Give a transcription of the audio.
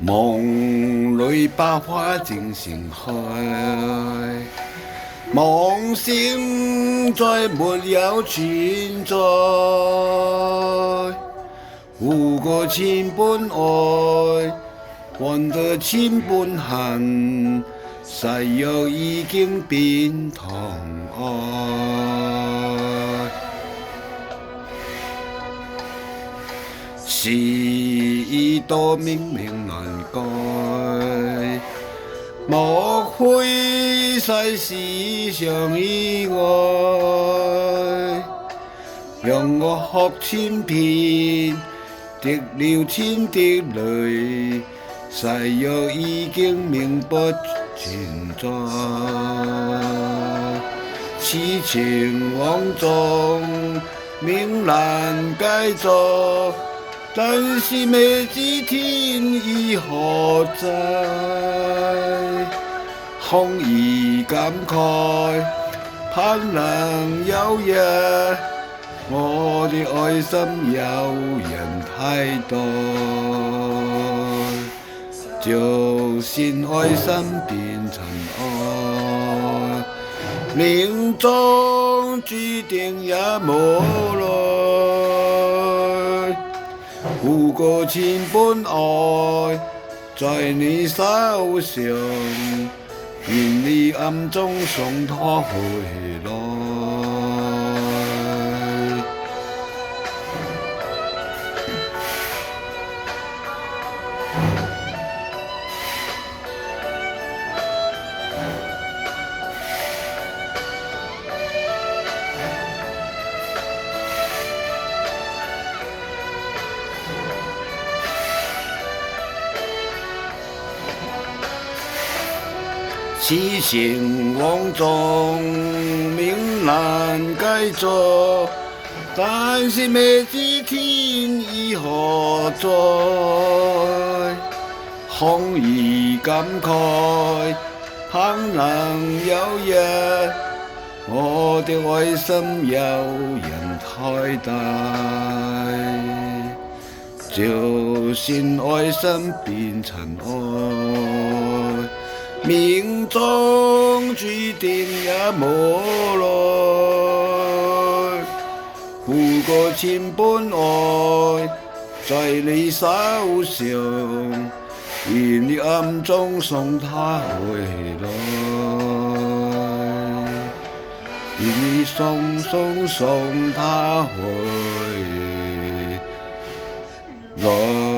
夢裏百花正盛開，夢醒再沒有存在。護過千般愛，換得千般恨，誓約已經變疼愛。是已多明明難改，莫非世事上意外，讓我哭千遍，滴了千滴淚，誓約已經名不存在。此情往縱明難繼續，但是未知天意何在，空餘感慨，盼能有日我的愛心有人替代。就算愛心變塵埃，命中注定也無奈。護過千般愛，在你手上，願你暗中送它回來。此情往縱明難繼續，但是未知天意何在，空餘感慨，盼能有日我的愛心有人替代。就算愛心變塵埃，命中注定也無奈。護過千般愛，在你手上，願你暗中送它回來，願你送它回來。